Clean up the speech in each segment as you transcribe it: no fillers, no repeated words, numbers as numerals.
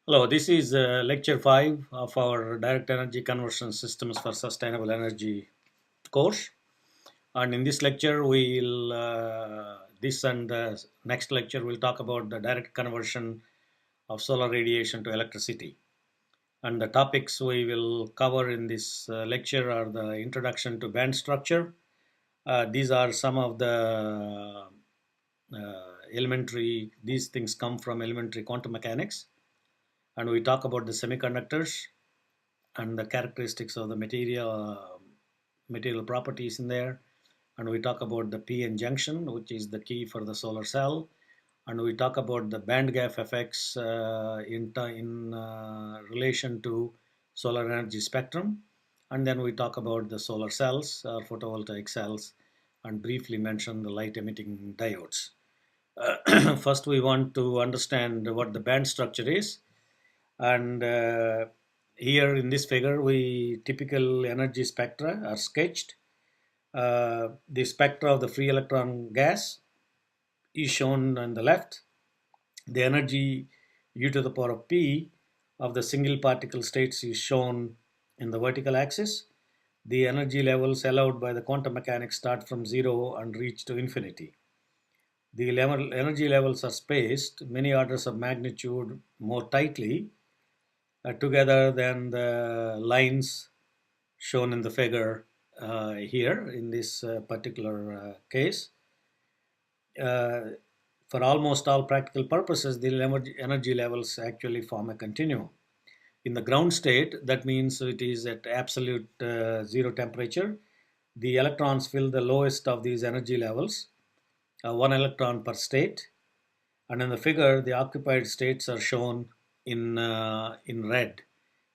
Hello, this is lecture 5 of our Direct Energy Conversion Systems for Sustainable Energy course. And in this lecture, this and the next lecture, we'll talk about the direct conversion of solar radiation to electricity. And the topics we will cover in this lecture are the introduction to band structure. These are some of the these things come from elementary quantum mechanics. And we talk about the semiconductors and the characteristics of the material properties in there, and we talk about the p-n junction, which is the key for the solar cell, and we talk about the band gap effects in relation to solar energy spectrum, and then we talk about the solar cells or photovoltaic cells and briefly mention the light emitting diodes. First we want to understand what the band structure is, and here in this figure, we typical energy spectra are sketched. The spectra of the free electron gas is shown on the left. The energy u to the power of p of the single particle states is shown in the vertical axis. The energy levels allowed by the quantum mechanics start from zero and reach to infinity. The energy levels are spaced many orders of magnitude more tightly together than the lines shown in the figure here in this particular case. Uh, for almost all practical purposes, the energy levels actually form a continuum. In the ground state, that means it is at absolute zero temperature. The electrons fill the lowest of these energy levels, one electron per state. And in the figure, the occupied states are shown in red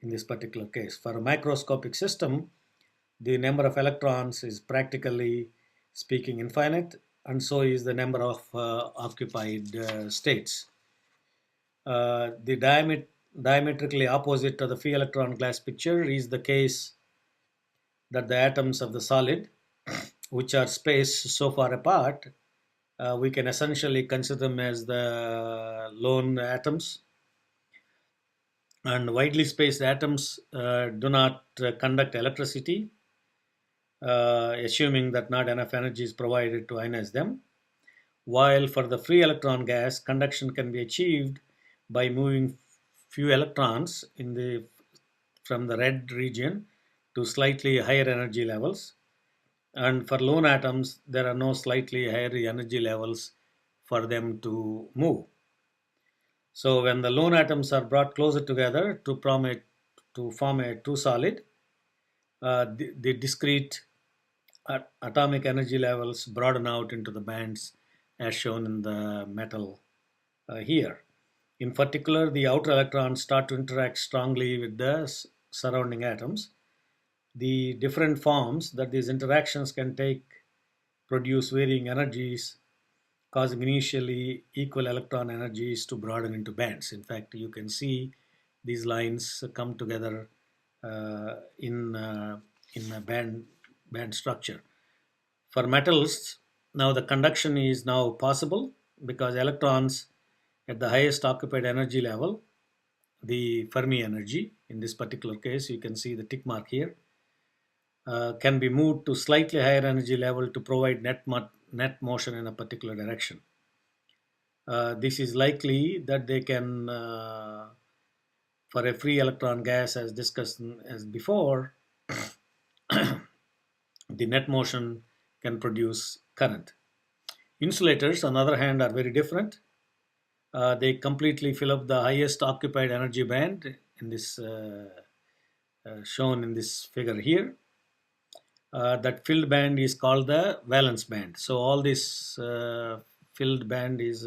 in this particular case. For a microscopic system, the number of electrons is practically speaking infinite, and so is the number of occupied states. The diametrically opposite to the free electron glass picture is the case that the atoms of the solid, which are spaced so far apart, we can essentially consider them as the lone atoms, and widely spaced atoms do not conduct electricity, assuming that not enough energy is provided to ionize them. While for the free electron gas, conduction can be achieved by moving few electrons from the red region to slightly higher energy levels. And for lone atoms, there are no slightly higher energy levels for them to move. So when the lone atoms are brought closer together to form a true solid, the discrete atomic energy levels broaden out into the bands as shown in the metal here. In particular, the outer electrons start to interact strongly with the surrounding atoms. The different forms that these interactions can take produce varying energies, causing initially equal electron energies to broaden into bands. In fact, you can see these lines come together in a band structure. For metals, now the conduction is now possible because electrons at the highest occupied energy level, the Fermi energy, in this particular case, you can see the tick mark here, can be moved to slightly higher energy level to provide net motion in a particular direction. This is likely that they can, for a free electron gas, as discussed as before, the net motion can produce current. Insulators, on the other hand, are very different. They completely fill up the highest occupied energy band in this shown in this figure here. That filled band is called the valence band. So all this filled band is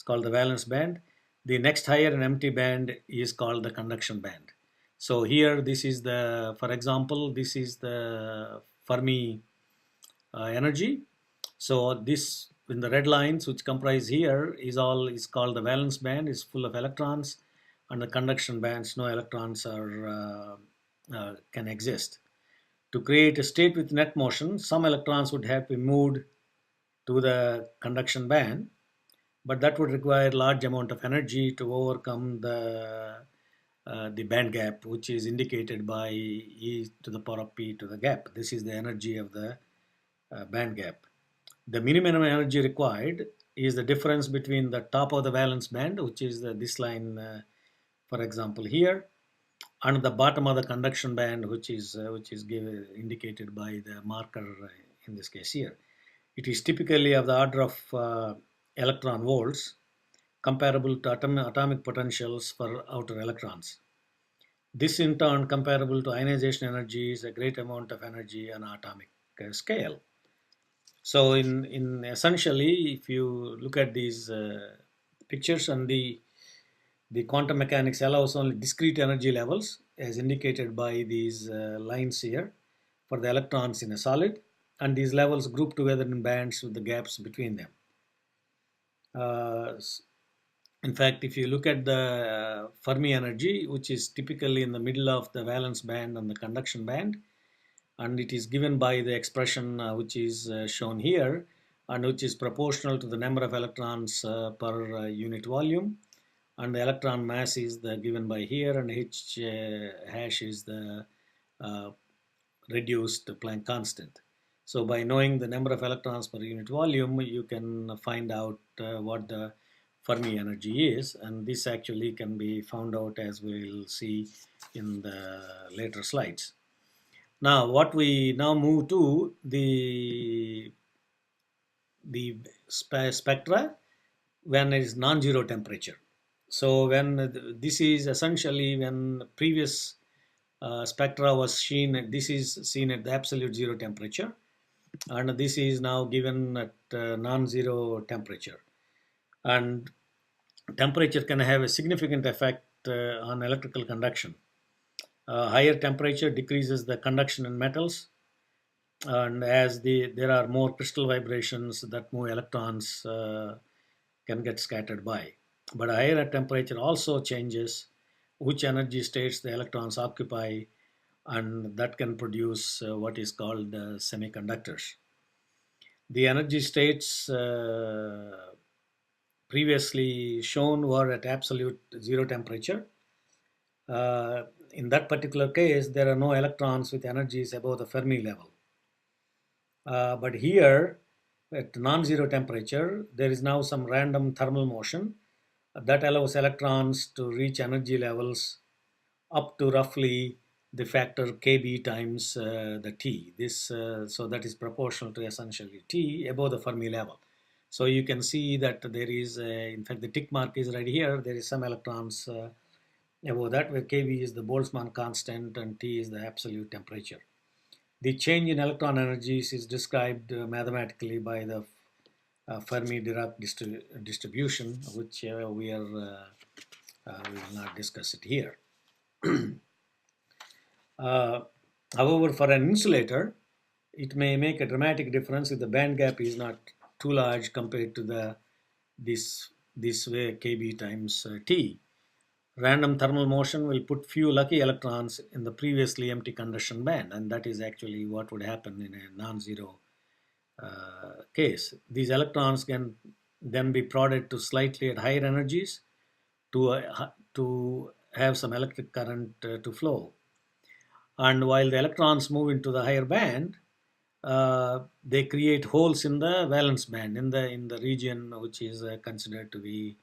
called the valence band. The next higher and empty band is called the conduction band. So here, this is the, for example, this is the Fermi energy. So this in the red lines which comprise here is called the valence band, is full of electrons, and the conduction bands, no electrons are can exist. To create a state with net motion, some electrons would have been moved to the conduction band. but that would require large amount of energy to overcome the band gap, which is indicated by E to the power of P to the gap. This is the energy of the band gap. The minimum energy required is the difference between the top of the valence band, which is this line, for example, here, and the bottom of the conduction band, which is indicated by the marker in this case here. It is typically of the order of electron volts, comparable to atomic potentials for outer electrons. This in turn comparable to ionization energy is a great amount of energy on atomic scale. So in essentially, if you look at these pictures, and the quantum mechanics allows only discrete energy levels as indicated by these lines here for the electrons in a solid, and these levels group together in bands with the gaps between them. Uh, in fact, if you look at the Fermi energy, which is typically in the middle of the valence band and the conduction band, and it is given by the expression which is shown here, and which is proportional to the number of electrons per unit volume, and the electron mass is given by here, and h hash is the uh, reduced Planck constant. So by knowing the number of electrons per unit volume, you can find out what the Fermi energy is, and this actually can be found out as we will see in the later slides. Now, what we now move to the spectra when it is non-zero temperature. So when this is essentially when previous spectra was seen, this is seen at the absolute zero temperature, and this is now given at non-zero temperature. And temperature can have a significant effect on electrical conduction. Higher temperature decreases the conduction in metals, and as there are more crystal vibrations that move electrons can get scattered by. But a higher temperature also changes which energy states the electrons occupy, and that can produce what is called semiconductors. The energy states previously shown were at absolute zero temperature. In that particular case, there are no electrons with energies above the Fermi level. But here, at non-zero temperature, there is now some random thermal motion that allows electrons to reach energy levels up to roughly the factor kb times the T. So that is proportional to essentially T above the Fermi level. So you can see that there is, in fact, the tick mark is right here. There is some electrons above that, where kb is the Boltzmann constant and T is the absolute temperature. The change in electron energies is described mathematically by the Fermi-Dirac distribution, which we will not discuss it here. However, for an insulator, it may make a dramatic difference if the band gap is not too large compared to this way kb times T. Random thermal motion will put few lucky electrons in the previously empty conduction band, and that is actually what would happen in a non-zero case. These electrons can then be prodded to slightly at higher energies to have some electric current to flow. And while the electrons move into the higher band, they create holes in the valence band in the region which is considered to be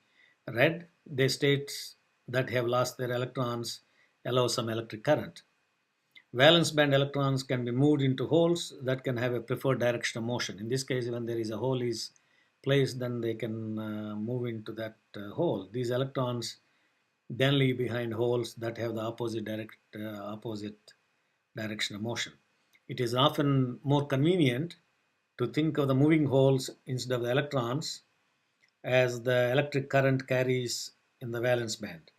red. They states that have lost their electrons allow some electric current. Valence band electrons can be moved into holes that can have a preferred direction of motion. In this case, when there is a hole is placed, then they can move into that hole. These electrons then leave behind holes that have the opposite direction of motion. It is often more convenient to think of the moving holes instead of the electrons, as the electric current carries in the valence band.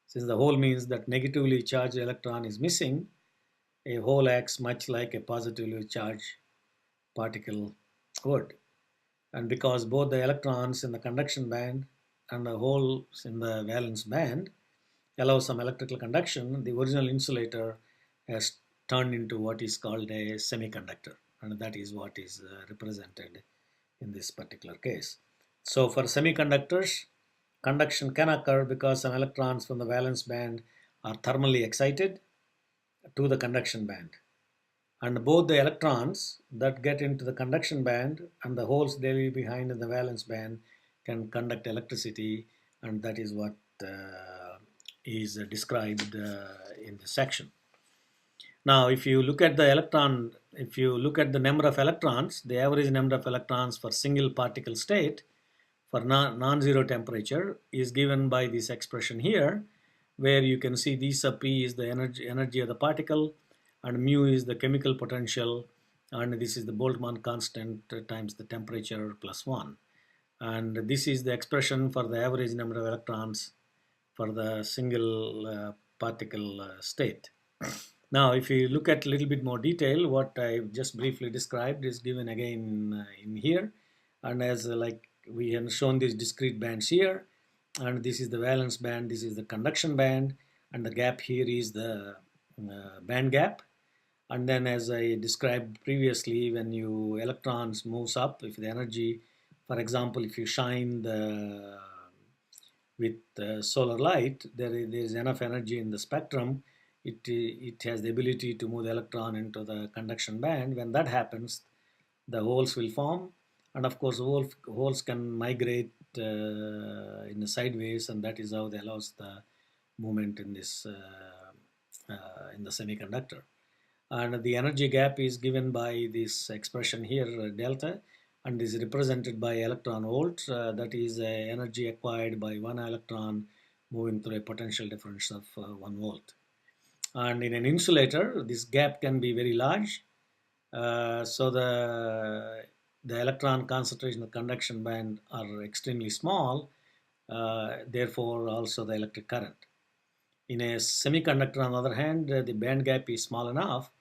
Since the hole means that negatively charged electron is missing, a hole acts much like a positively charged particle would. And because both the electrons in the conduction band and the holes in the valence band allow some electrical conduction, the original insulator has turned into what is called a semiconductor, and that is what is represented in this particular case. So for semiconductors, conduction can occur because some electrons from the valence band are thermally excited to the conduction band. And both the electrons that get into the conduction band and the holes they leave behind in the valence band can conduct electricity, and that is what is described in this section. Now, if you look at the number of electrons, the average number of electrons for single particle state for non-zero temperature is given by this expression here, where you can see d sub p is the energy of the particle, and mu is the chemical potential, and this is the Boltzmann constant times the temperature plus 1. And this is the expression for the average number of electrons for the single particle state. Now, if you look at a little bit more detail, what I just briefly described is given again in here. And as like we have shown these discrete bands here, and this is the valence band, this is the conduction band, and the gap here is the band gap. And then as I described previously, when you electrons moves up, if the energy, for example, if you shine with solar light, there is enough energy in the spectrum. It has the ability to move the electron into the conduction band. When that happens, the holes will form, and of course holes can migrate in the sideways, and that is how they allows the movement in this in the semiconductor. And the energy gap is given by this expression here, delta, and is represented by electron volts. That is energy acquired by one electron moving through a potential difference of 1 volt. And in an insulator, this gap can be very large. So the electron concentration in the conduction band are extremely small. Therefore, also the electric current. In a semiconductor, on the other hand, the band gap is small enough.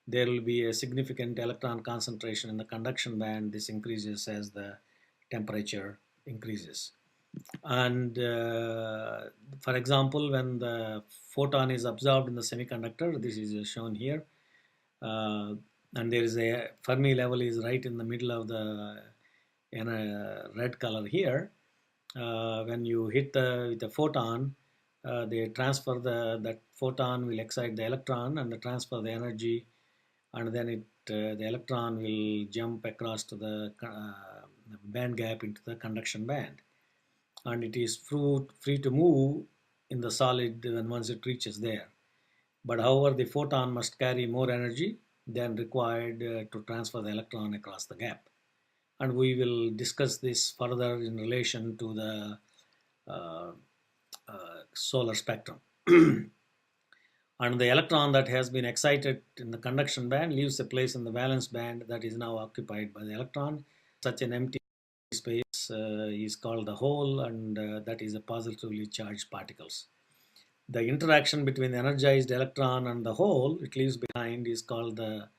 There will be a significant electron concentration in the conduction band. This increases as the temperature increases. And for example, when the photon is absorbed in the semiconductor, this is shown here, and there is a Fermi level is right in the middle of the red color here. When you hit with the photon, they transfer that photon will excite the electron and transfer the energy, and then the electron will jump across to the band gap into the conduction band, and it is free to move in the solid when once it reaches there. But however, the photon must carry more energy than required to transfer the electron across the gap. And we will discuss this further in relation to the solar spectrum. And the electron that has been excited in the conduction band leaves a place in the valence band that is now occupied by the electron. Such an empty space is called the hole, and that is a positively charged particles. The interaction between the energized electron and the hole it leaves behind is called the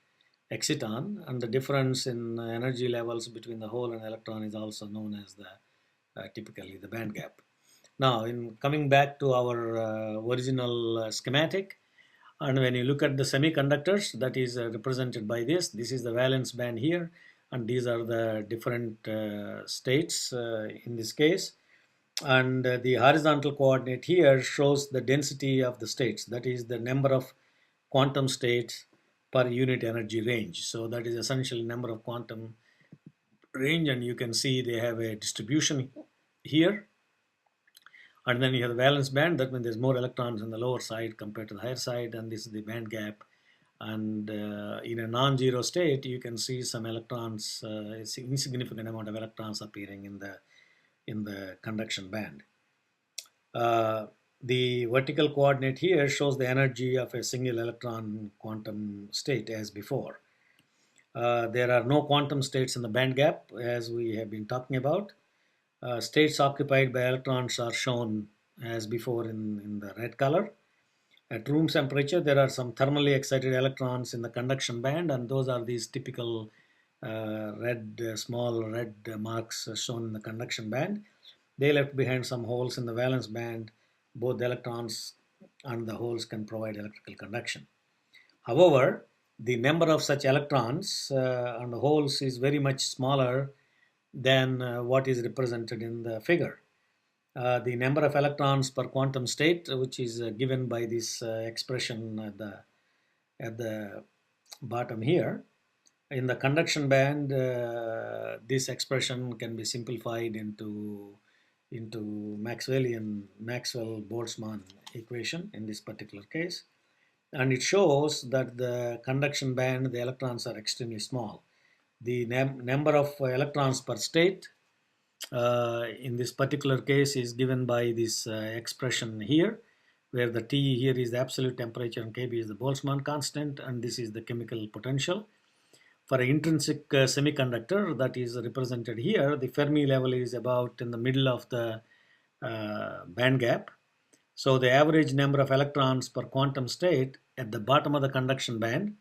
exciton, and the difference in energy levels between the hole and electron is also known as the typically the band gap. Now, in coming back to our original schematic, and when you look at the semiconductors, that is represented by this is the valence band here, and these are the different states in this case. And the horizontal coordinate here shows the density of the states, that is the number of quantum states per unit energy range. So that is essentially number of quantum range, and you can see they have a distribution here. And then you have the valence band, that means there's more electrons on the lower side compared to the higher side, and this is the band gap. And in a non-zero state, you can see some electrons, insignificant amount of electrons appearing in the conduction band. The vertical coordinate here shows the energy of a single electron quantum state as before. There are no quantum states in the band gap as we have been talking about. States occupied by electrons are shown as before in the red color. At room temperature, there are some thermally excited electrons in the conduction band, and those are these typical small red marks shown in the conduction band. They left behind some holes in the valence band. Both the electrons and the holes can provide electrical conduction. However, the number of such electrons and holes is very much smaller than what is represented in the figure. The number of electrons per quantum state, which is given by this expression at the bottom here. In the conduction band, this expression can be simplified into Maxwell-Boltzmann equation in this particular case, and it shows that the conduction band, the electrons are extremely small. The number of electrons per state in this particular case is given by this expression here, where the T here is the absolute temperature and Kb is the Boltzmann constant, and this is the chemical potential. For an intrinsic semiconductor that is represented here, the Fermi level is about in the middle of the band gap. So the average number of electrons per quantum state at the bottom of the conduction band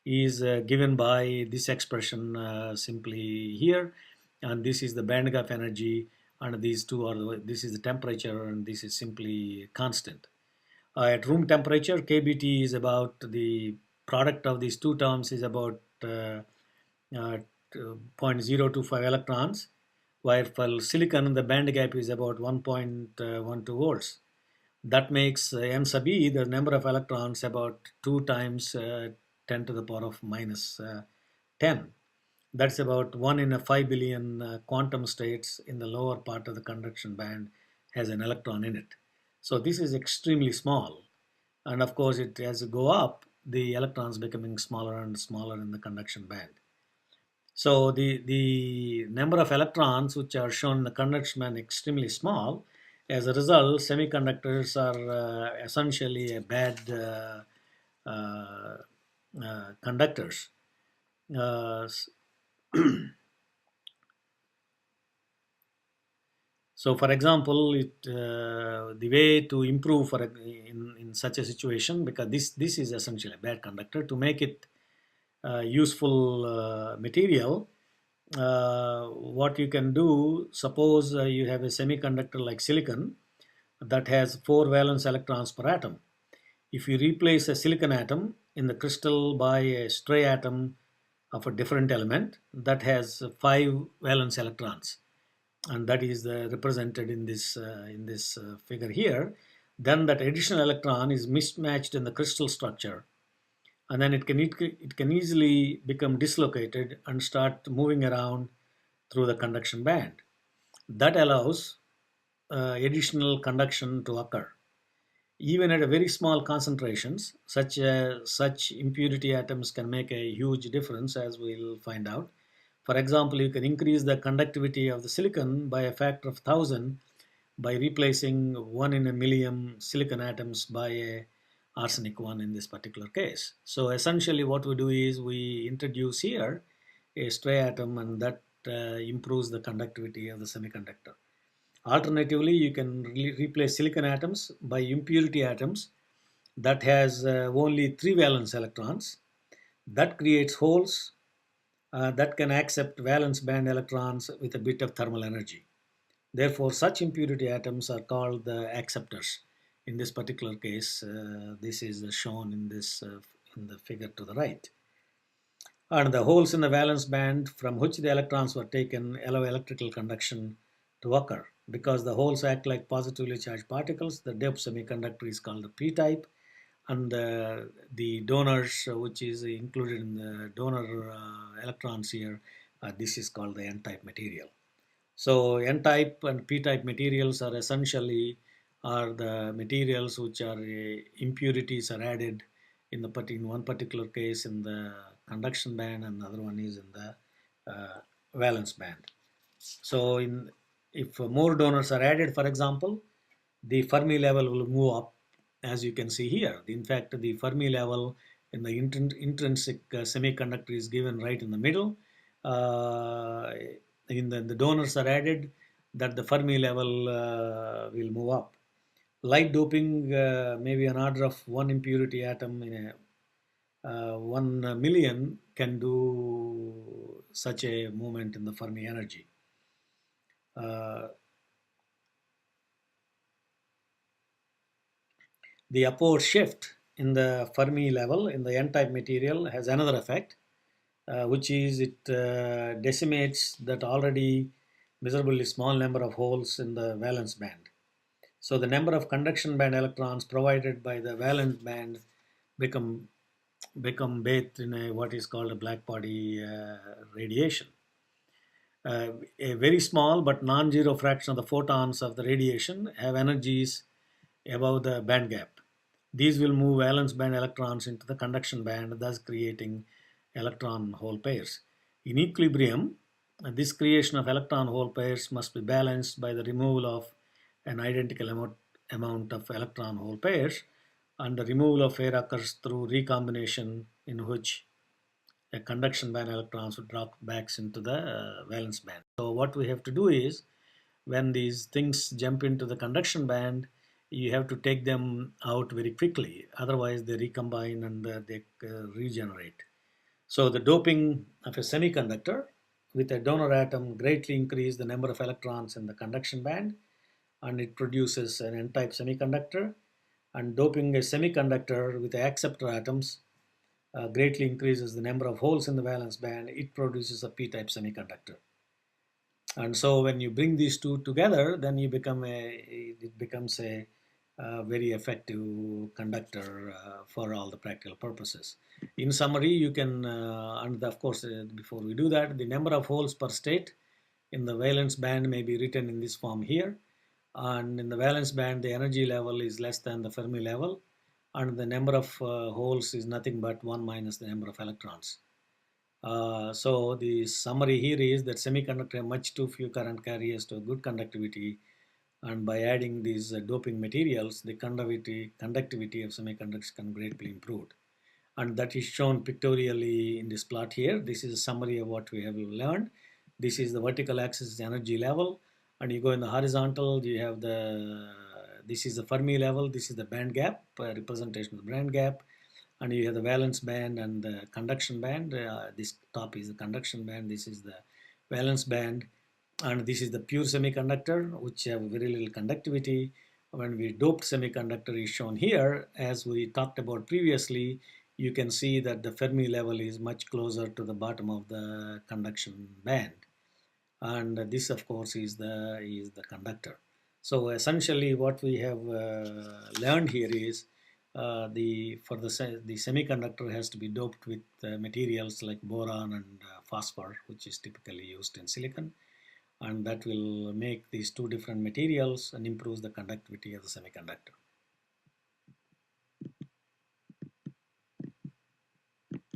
is given by this expression simply here, and this is the band gap energy, and these two are this is the temperature, and this is simply constant. At room temperature, kBT is about the product of these two terms is about 0.025 electrons, while for silicon the band gap is about 1.12 volts. That makes m sub e, the number of electrons, about 2 times 10 to the power of minus 10. That's about 1 in a 5 billion quantum states in the lower part of the conduction band has an electron in it. So this is extremely small. And of course, as you go up, the electrons becoming smaller and smaller in the conduction band. So the number of electrons which are shown in the conduction band extremely small. As a result, semiconductors are essentially a bad conductors. So, for example, the way to improve in such a situation, because this is essentially a bad conductor, to make it useful material, what you can do, suppose you have a semiconductor like silicon that has 4 valence electrons per atom. If you replace a silicon atom in the crystal by a stray atom of a different element that has 5 valence electrons, and that is represented in this figure here, then that additional electron is mismatched in the crystal structure, and then it can easily become dislocated and start moving around through the conduction band. That allows additional conduction to occur. Even at a very small concentrations, such impurity atoms can make a huge difference, as we'll find out. For example, you can increase the conductivity of the silicon by a factor of 1,000 by replacing 1 in a million silicon atoms by a arsenic one in this particular case. So essentially what we do is we introduce here a stray atom, and that improves the conductivity of the semiconductor. Alternatively, you can replace silicon atoms by impurity atoms that has only 3 valence electrons. That creates holes that can accept valence band electrons with a bit of thermal energy. Therefore, such impurity atoms are called the acceptors. In this particular case, this is shown in the figure to the right. And the holes in the valence band from which the electrons were taken allow electrical conduction to occur. Because the holes act like positively charged particles, the doped semiconductor is called the p-type, and the donors, which is included in the donor electrons here, this is called the n-type material. So n-type and p-type materials are essentially the materials which are impurities are added in one particular case in the conduction band, and the other one is in the valence band. So if more donors are added, for example, the Fermi level will move up, as you can see here. In fact, the Fermi level in the intrinsic semiconductor is given right in the middle. The donors are added, that the Fermi level will move up. Light doping, maybe an order of 1 impurity atom in a 1 million can do such a movement in the Fermi energy. The upward shift in the Fermi level in the n-type material has another effect. which is it decimates that already miserably small number of holes in the valence band. So the number of conduction band electrons provided by the valence band become bathed in what is called a black body radiation. A very small but non-zero fraction of the photons of the radiation have energies above the band gap. These will move valence band electrons into the conduction band, thus creating electron hole pairs. In equilibrium, this creation of electron hole pairs must be balanced by the removal of an identical amount of electron hole pairs, and the removal of pair occurs through recombination, in which a conduction band electrons would drop back into the valence band. So what we have to do is, when these things jump into the conduction band, you have to take them out very quickly. Otherwise, they recombine and they regenerate. So the doping of a semiconductor with a donor atom greatly increases the number of electrons in the conduction band, and it produces an N-type semiconductor. And doping a semiconductor with acceptor atoms greatly increases the number of holes in the valence band. It produces a p-type semiconductor. And so when you bring these two together, then it becomes a very effective conductor for all the practical purposes. In summary, you can, and of course, before we do that, the number of holes per state in the valence band may be written in this form here. And in the valence band, the energy level is less than the Fermi level, and the number of holes is nothing but 1 minus the number of electrons. So the summary here is that semiconductor have much too few current carriers to good conductivity, and by adding these doping materials, the conductivity of semiconductors can greatly improve. And that is shown pictorially in this plot here. This is a summary of what we have learned. This is the vertical axis energy level, and you go in the horizontal, you have this is the Fermi level, this is the band gap, representation of the band gap, and you have the valence band and the conduction band. This top is the conduction band, this is the valence band, and this is the pure semiconductor, which have very little conductivity. When we doped semiconductor is shown here, as we talked about previously, you can see that the Fermi level is much closer to the bottom of the conduction band, and this of course is the conductor. So essentially what we have learned here is the semiconductor has to be doped with materials like boron and phosphor, which is typically used in silicon, and that will make these two different materials and improves the conductivity of the semiconductor.